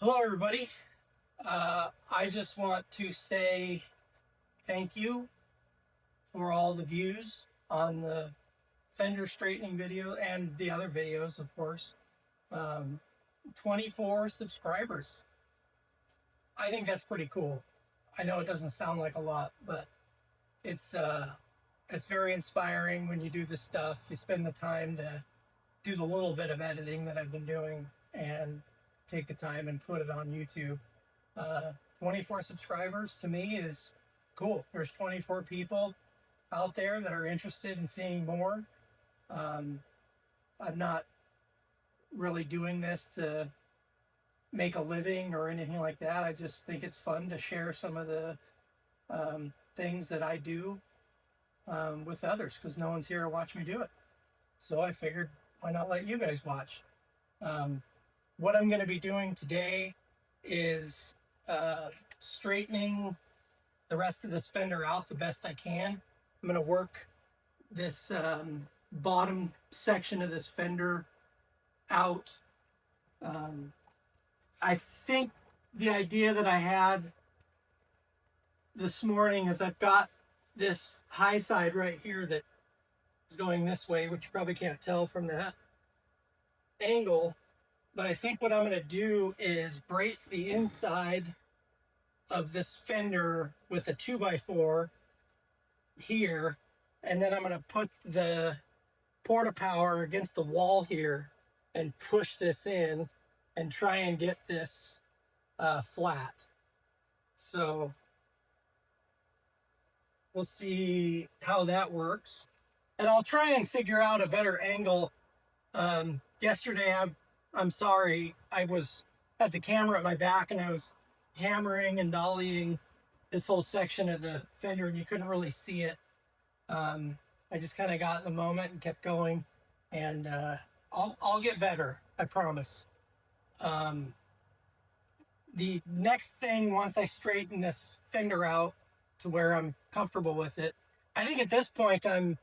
Hello, everybody. I just want to say thank you for all the views on the Fender Straightening video and the other videos, of course. 24 subscribers. I think that's pretty cool. I know it doesn't sound like a lot, but it's very inspiring when you do this stuff. You spend the time to do the little bit of editing that I've been doing and take the time and put it on YouTube. 24 subscribers to me is cool. There's 24 people out there that are interested in seeing more. I'm not really doing this to make a living or anything like that. I just think it's fun to share some of the things that I do with others, because no one's here to watch me do it. So I figured, why not let you guys watch? What I'm going to be doing today is straightening the rest of this fender out the best I can. I'm going to work this bottom section of this fender out. I think the idea that I had this morning is I've got this high side right here that is going this way, which you probably can't tell from that angle. But I think what I'm going to do is brace the inside of this fender with a 2x4 here, and then I'm going to put the porta power against the wall here and push this in and try and get this flat. So we'll see how that works, and I'll try and figure out a better angle. Yesterday, I'm sorry, I was at the camera at my back and I was hammering and dollying this whole section of the fender and you couldn't really see it. I just kind of got in the moment and kept going, and I'll get better, I promise. The next thing, once I straighten this fender out to where I'm comfortable with it, I think at this point I'm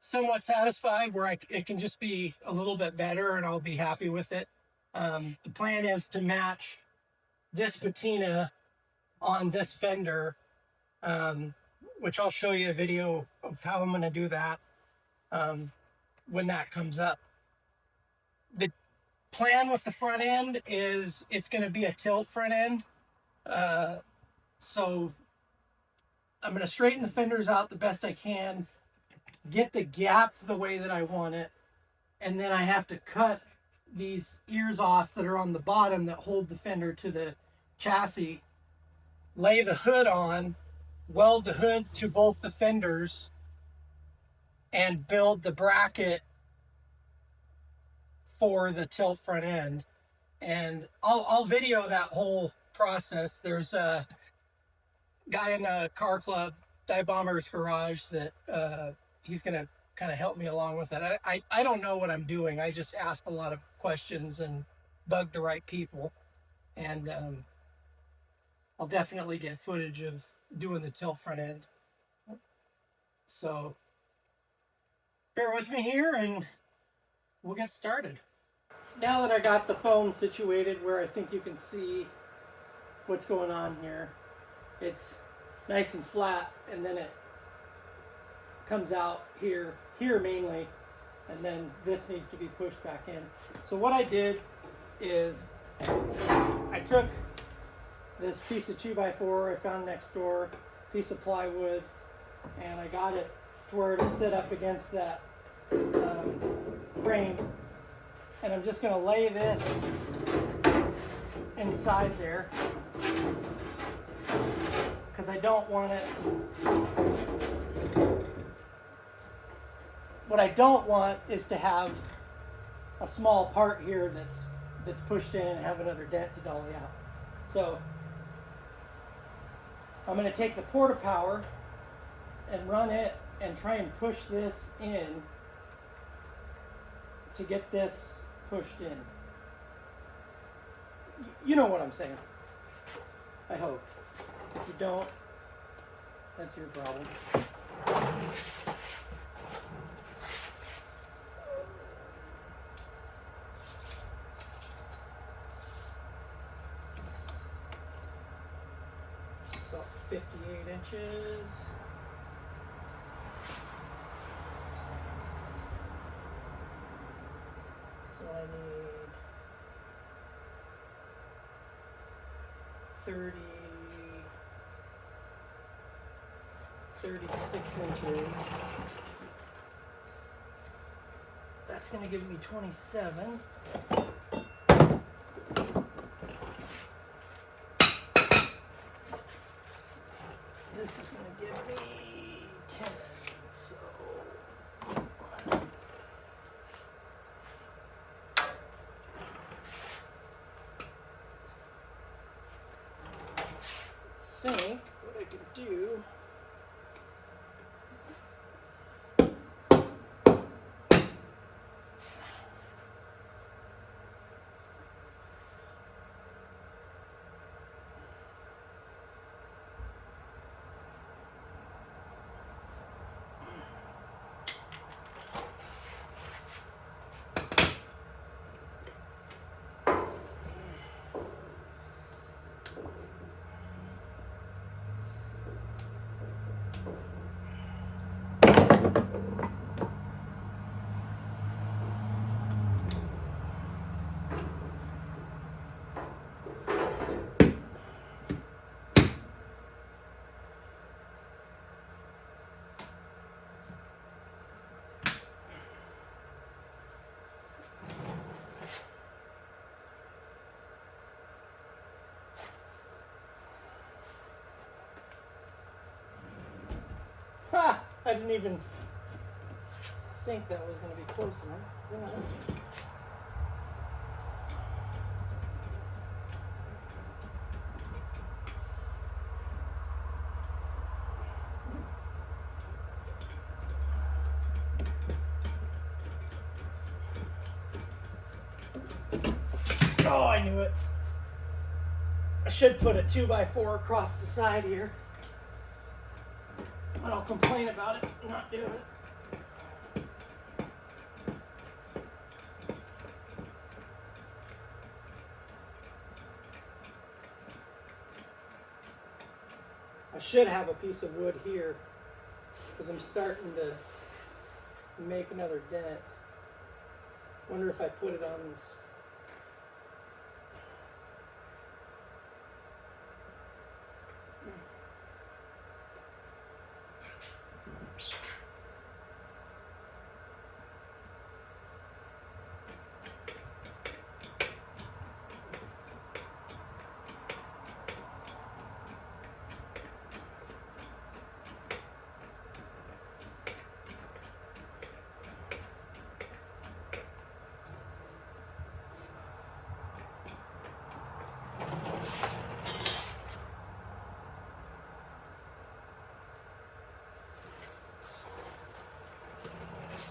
somewhat satisfied where it can just be a little bit better and I'll be happy with it. The plan is to match this patina on this fender, which I'll show you a video of how I'm going to do that when that comes up. The plan with the front end is it's going to be a tilt front end. So I'm going to straighten the fenders out the best I can, get the gap the way that I want it, and then I have to cut these ears off that are on the bottom that hold the fender to the chassis, lay the hood on, weld the hood to both the fenders, and build the bracket for the tilt front end. And I'll video that whole process. There's a guy in the car club, Dive Bomber's Garage, that he's gonna kind of help me along with that. I don't know what I'm doing. I just ask a lot of questions and bug the right people. And I'll definitely get footage of doing the tilt front end. So bear with me here and we'll get started. Now that I got the phone situated where I think you can see what's going on here, it's nice and flat, and then it comes out here mainly, and then this needs to be pushed back in. So what I did is I took this piece of 2x4 I found next door, piece of plywood, and I got it to where it'll sit up against that frame, and I'm just going to lay this inside there because I don't want it. What I don't want is to have a small part here that's pushed in and have another dent to dolly out. So I'm going to take the porta power and run it and try and push this in to get this pushed in. You know what I'm saying, I hope. If you don't, that's your problem. 58 inches. So I need 36 inches. That's going to give me 27. This is going to give me 10. So I think what I can do I didn't even think that was going to be close enough. Oh, I knew it. I should put a 2x4 across the side here. I don't complain about it, not doing it. I should have a piece of wood here because I'm starting to make another dent. Wonder if I put it on this.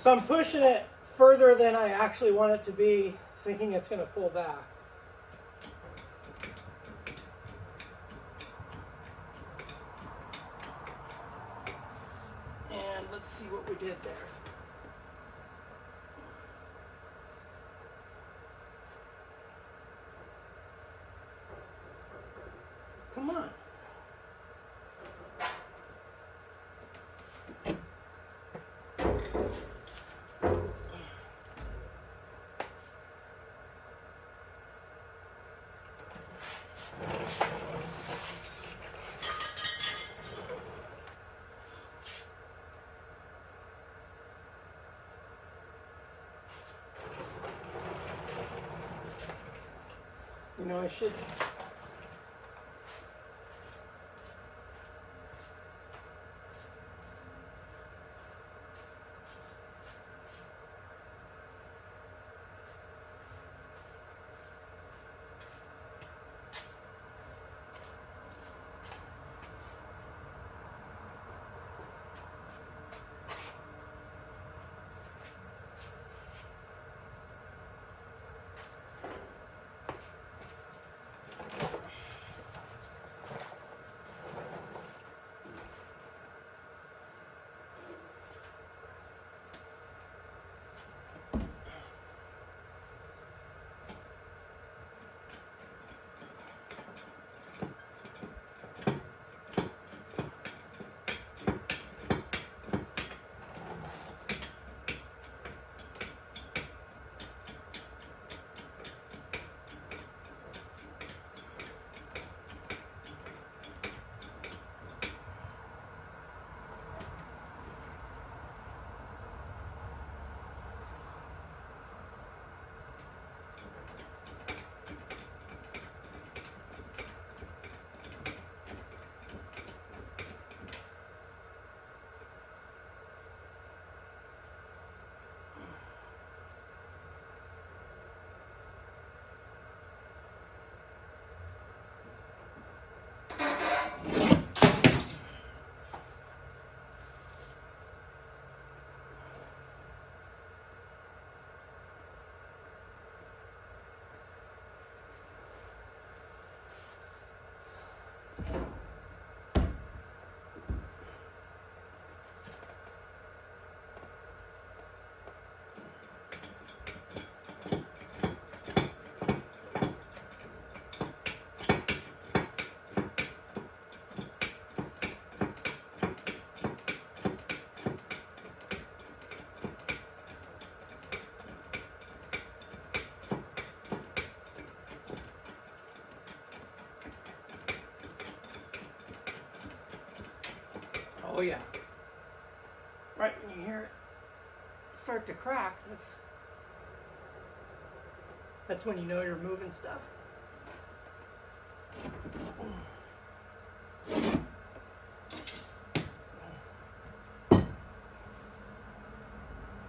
So I'm pushing it further than I actually want it to be, thinking it's going to pull back. And let's see what we did there. Come on. You know, I should. Oh yeah. Right when you hear it start to crack, that's when you know you're moving stuff.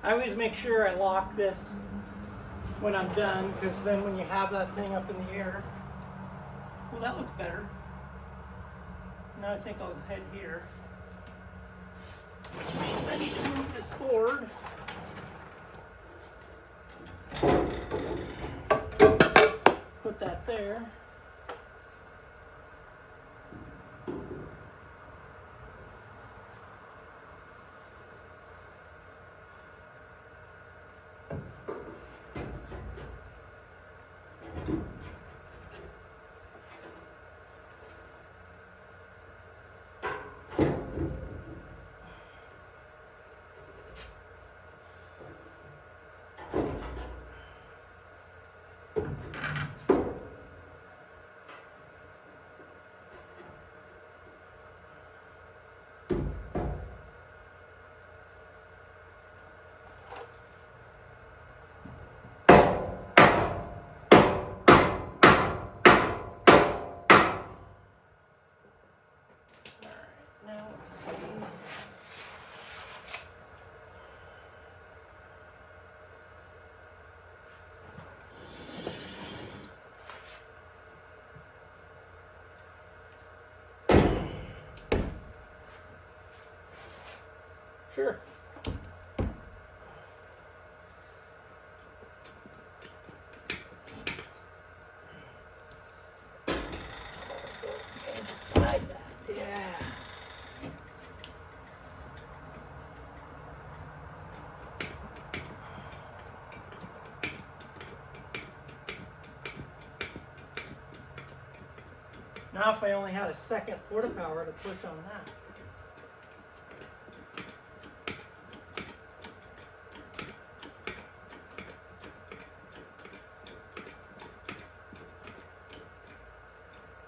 I always make sure I lock this when I'm done, because then when you have that thing up in the air, well, that looks better. Now I think I'll head here, which means I need to move this board. Put that there. Now let's see. Sure. Slide that. Yeah. Now if I only had a second quarter power to push on that.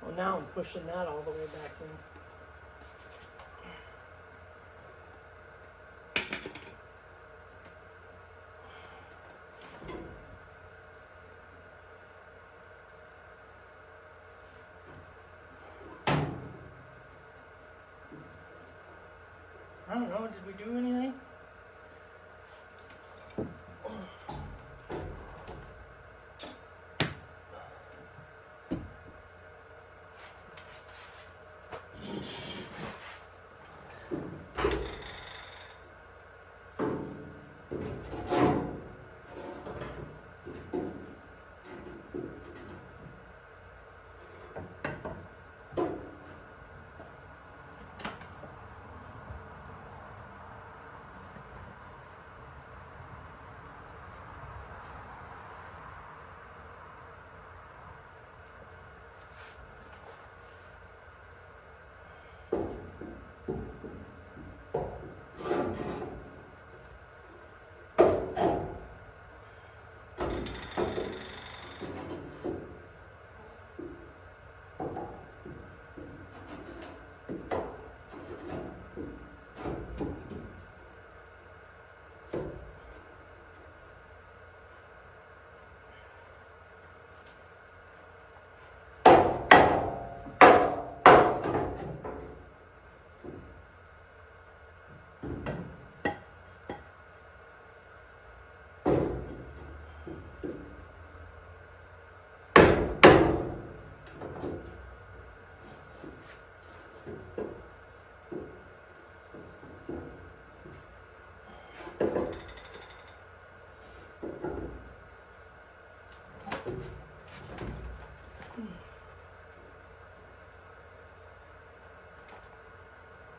Well, now I'm pushing that all the way back in. I don't know, did we do anything?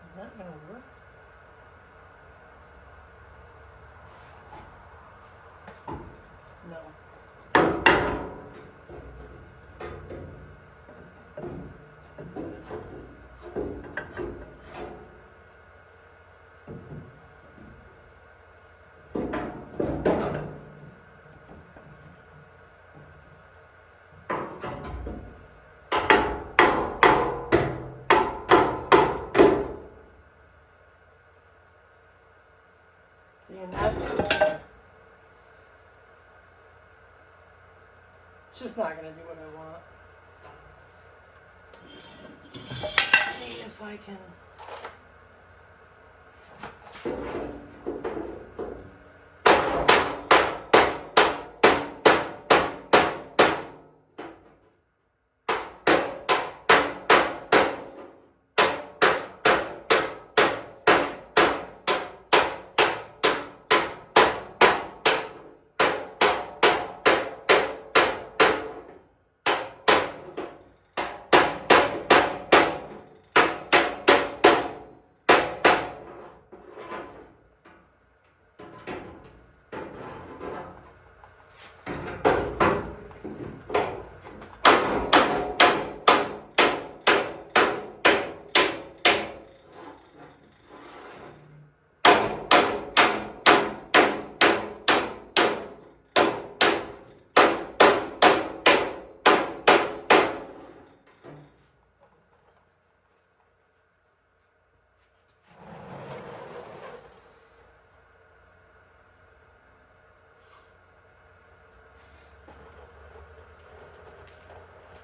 Is that going to work? No. just not going to do what I want. Let's see if I can.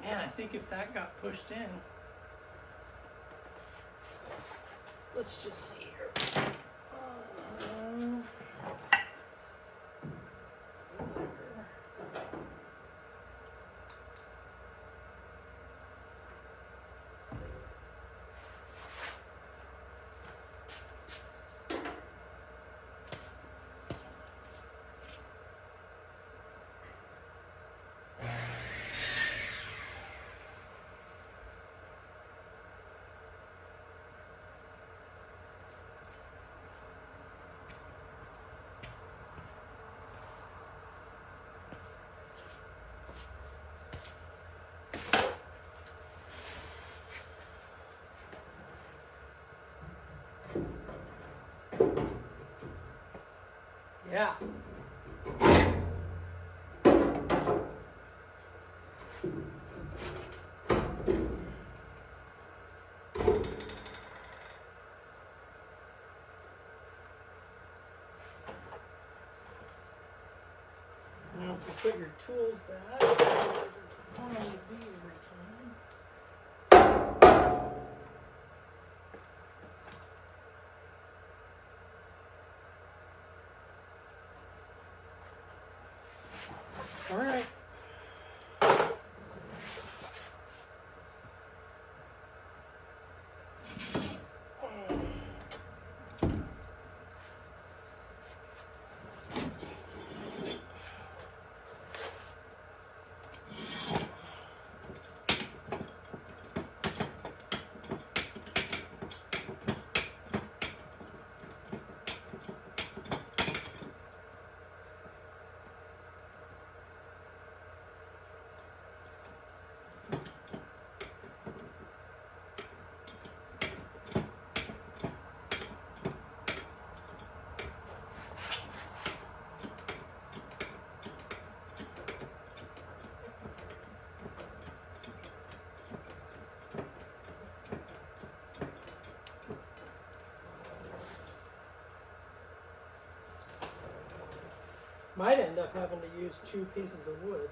Man, I think if that got pushed in, let's just see here. Yeah. Now, if you put your tools back, on the be every time. All right. Might end up having to use 2 pieces of wood.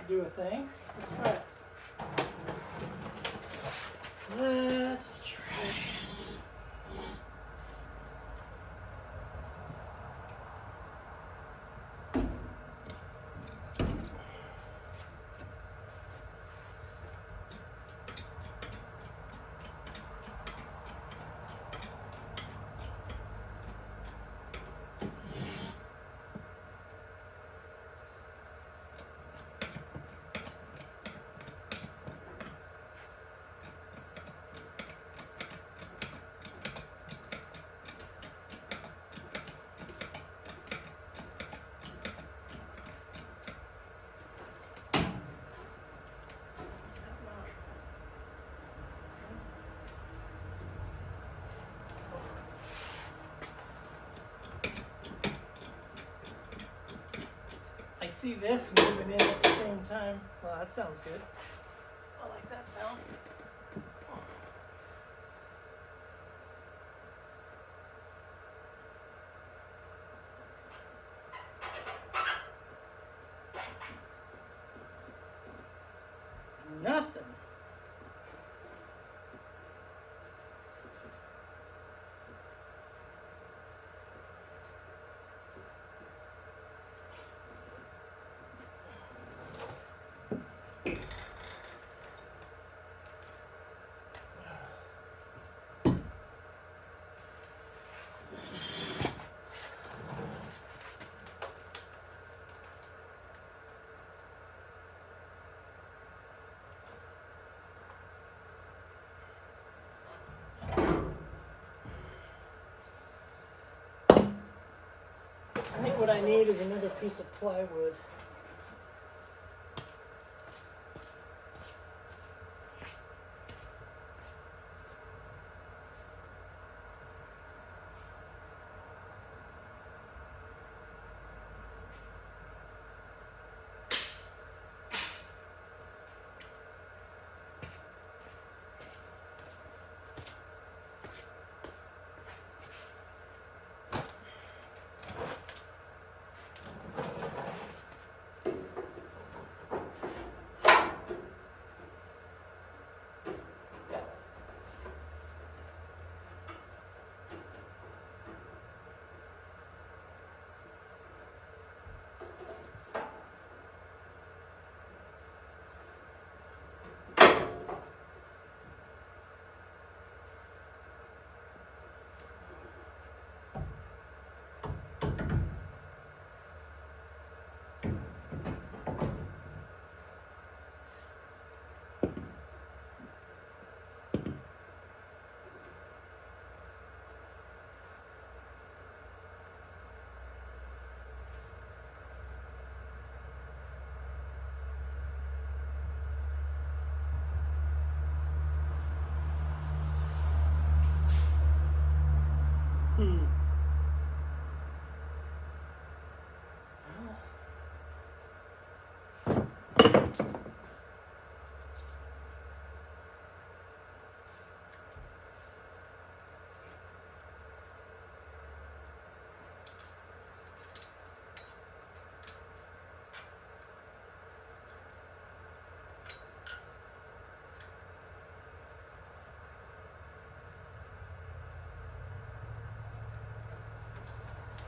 might do a thing. Let's try it. Let's try it. I see this moving in at the same time. Well, that sounds good. I like that sound. Nothing. I think what I need is another piece of plywood. Hmm.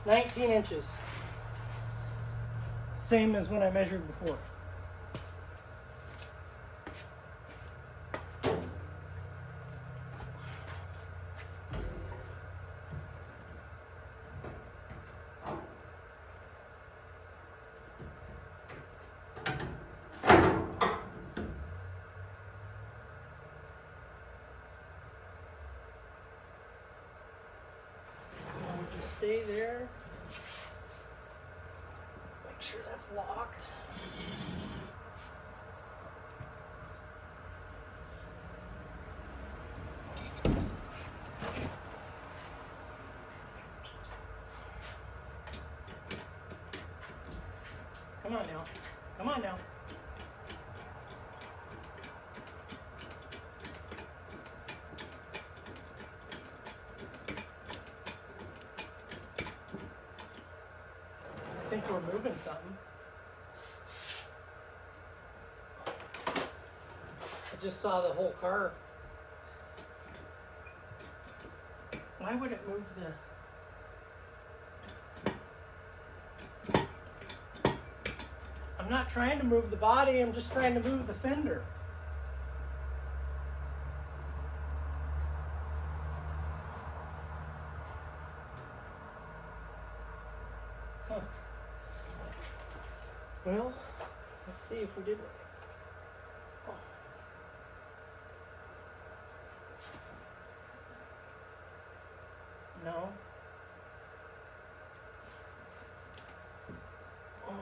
19 inches. Same as when I measured before. Stay there. Make sure that's locked. Come on now. Come on now. I think we're moving something. just saw the whole car. Why would it move the... I'm not trying to move the body, I'm just trying to move the fender. Huh. Well, let's see if we did right. Oh. No. Oh.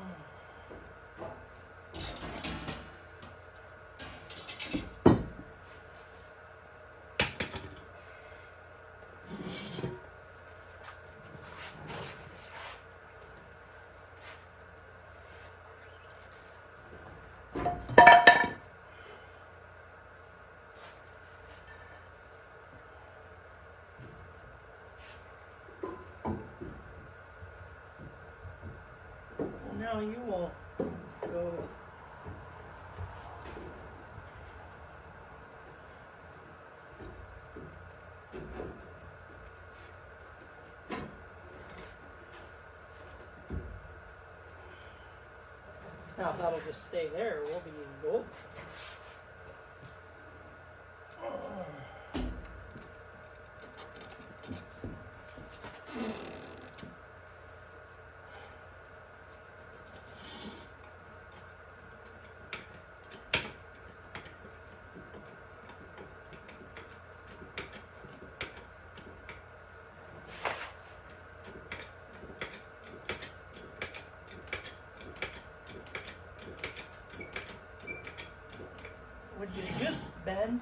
No, you won't go. Now, if that'll just stay there, we'll be golden. Would you just bend?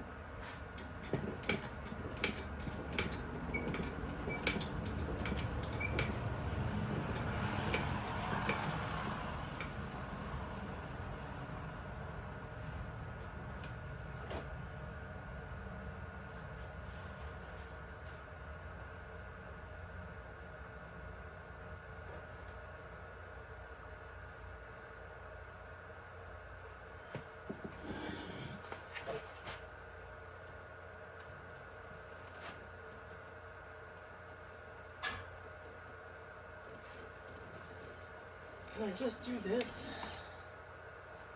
Can I just do this?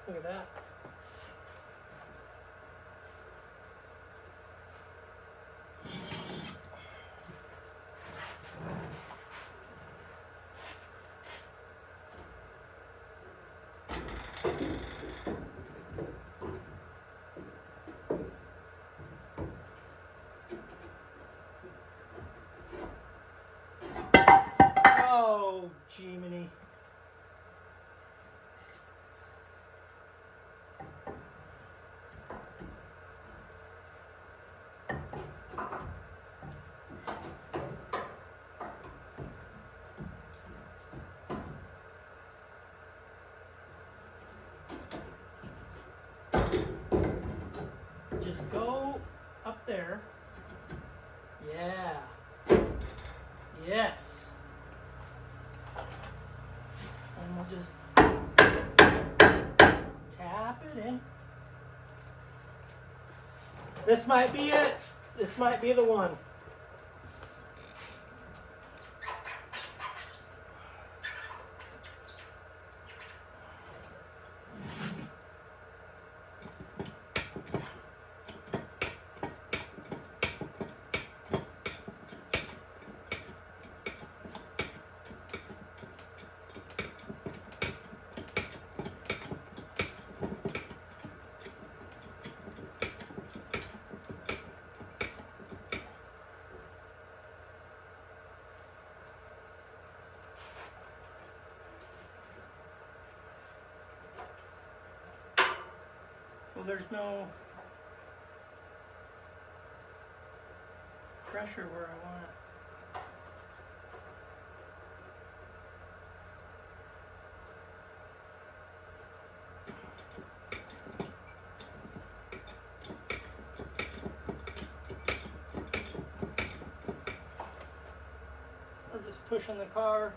Look at that. Oh, Jiminy. Just go up there. Yeah. Yes. And we'll just tap it in. This might be it. This might be the one. Well, there's no pressure where I want it. Or just pushing the car.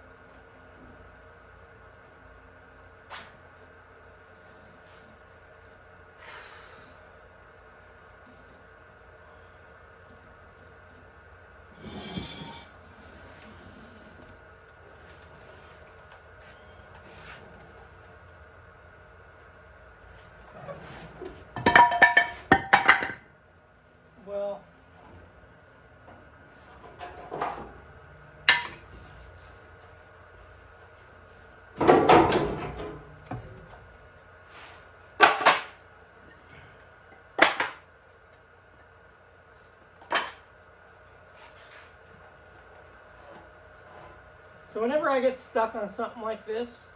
So whenever I get stuck on something like this,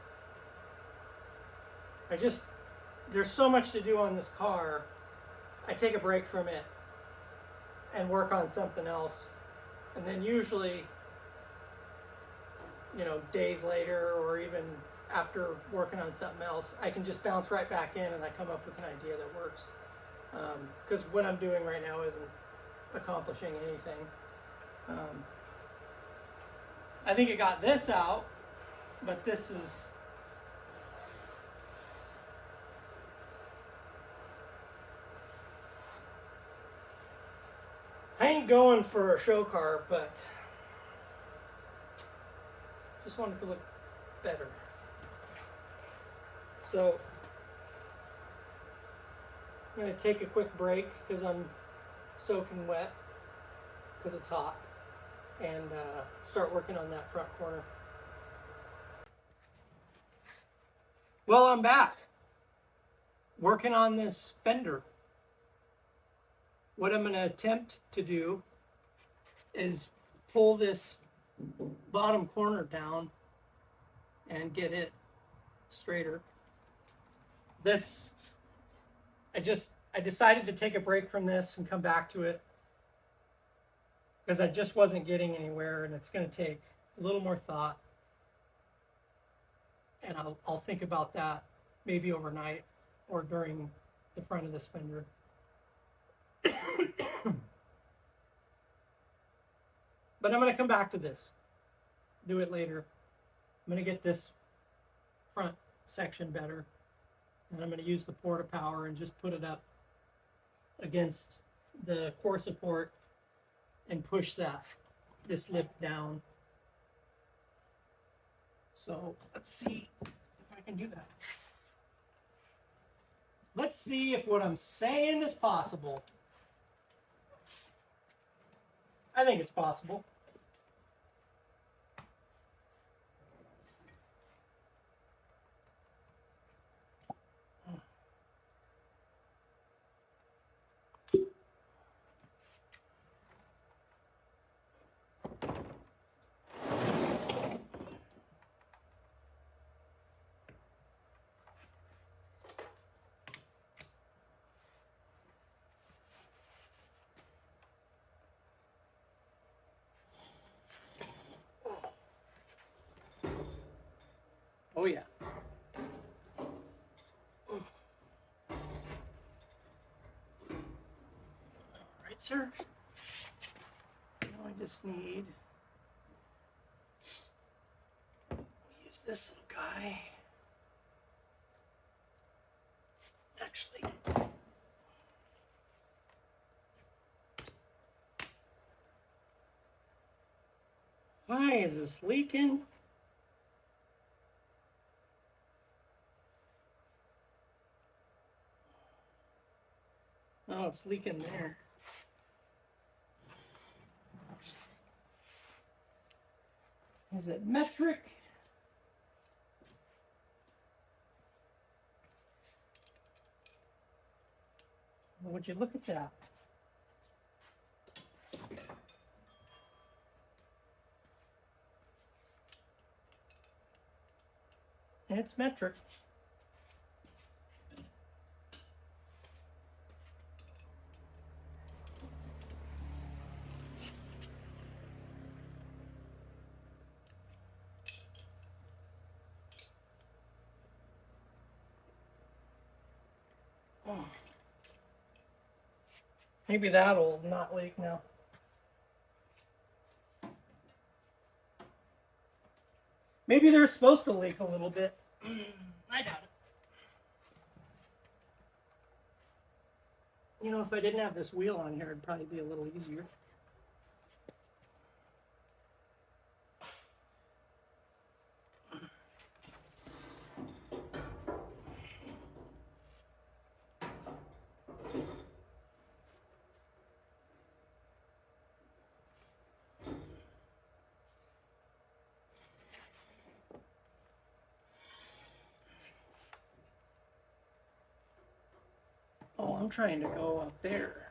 there's so much to do on this car, I take a break from it and work on something else. And then usually, you know, days later or even after working on something else, I can just bounce right back in and I come up with an idea that works. Because what I'm doing right now isn't accomplishing anything. I think it got this out, but this is... I ain't going for a show car, but just want it to look better. So I'm going to take a quick break because I'm soaking wet because it's hot, and start working on that front corner. Well, I'm back working on this fender. What I'm going to attempt to do is pull this bottom corner down and get it straighter. I decided to take a break from this and come back to it because I just wasn't getting anywhere, and it's going to take a little more thought, and I'll think about that maybe overnight or during the front of this fender. But I'm going to come back to this, do it later. I'm going to get this front section better, and I'm going to use the porta power and just put it up against the core support and push this lip down. So let's see if I can do that. Let's see if what I'm saying is possible. I think it's possible. Oh yeah. All right, sir. Now I just need to use this little guy. Actually, why is this leaking? Oh, it's leaking there. Is it metric? Well, would you look at that? It's metric. Oh. Maybe that'll not leak now. Maybe they're supposed to leak a little bit. I doubt it. You know, if I didn't have this wheel on here, it'd probably be a little easier. Oh, I'm trying to go up there.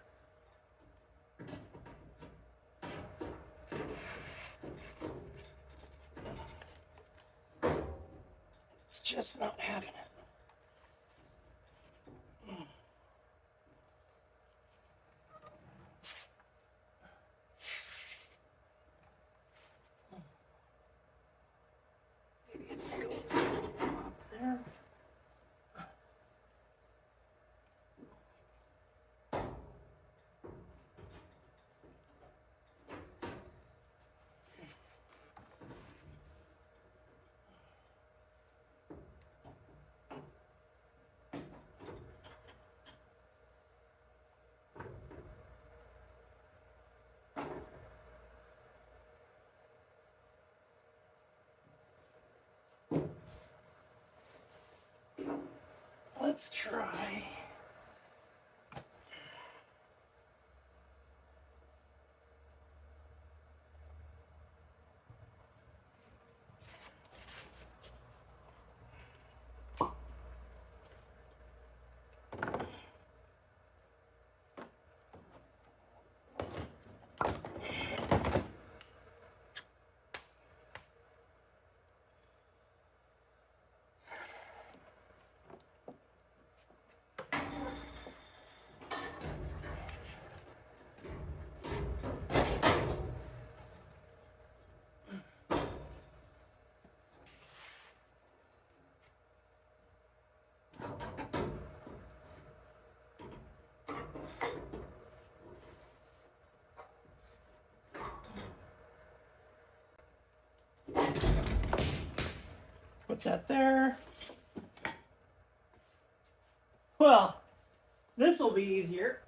just not having it. Maybe if I go up there. Let's try. Put that there. Well, this will be easier.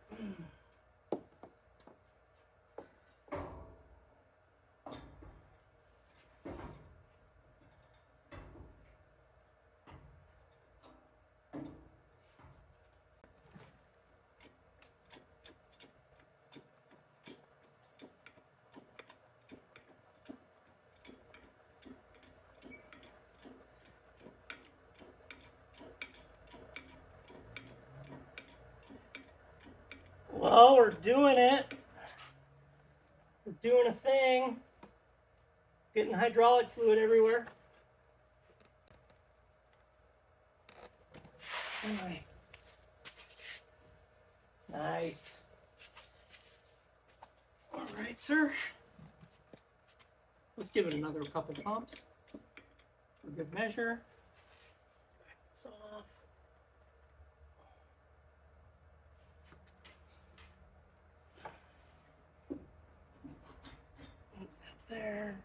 Well, we're doing it. We're doing a thing. Getting hydraulic fluid everywhere. Anyway. Nice. All right, sir. Let's give it another couple pumps for good measure. Back this off. Move that there.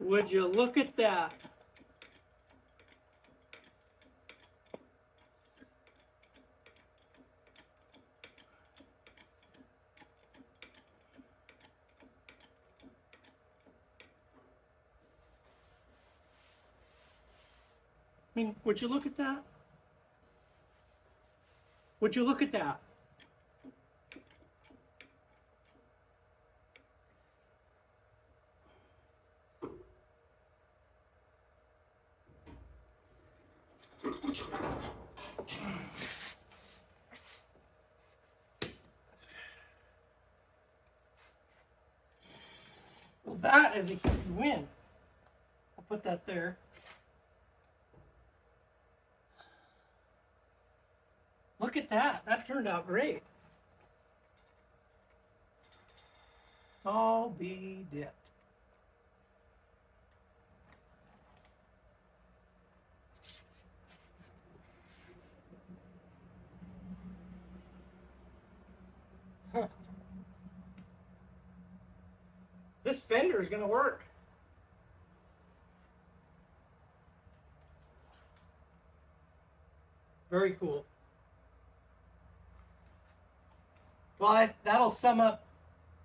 Would you look at that? I mean, would you look at that? Would you look at that? Well, that is a huge win. I'll put that there. Look at that. That turned out great. I'll be dipped. Huh. This fender is going to work. Very cool. Well, that'll sum up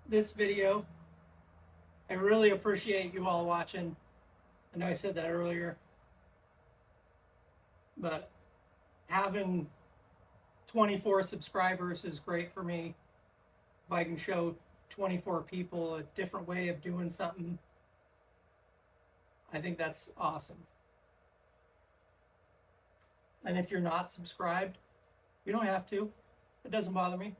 this video. I really appreciate you all watching. I know I said that earlier, but having 24 subscribers is great for me. If I can show 24 people a different way of doing something, I think that's awesome. And if you're not subscribed, you don't have to. It doesn't bother me.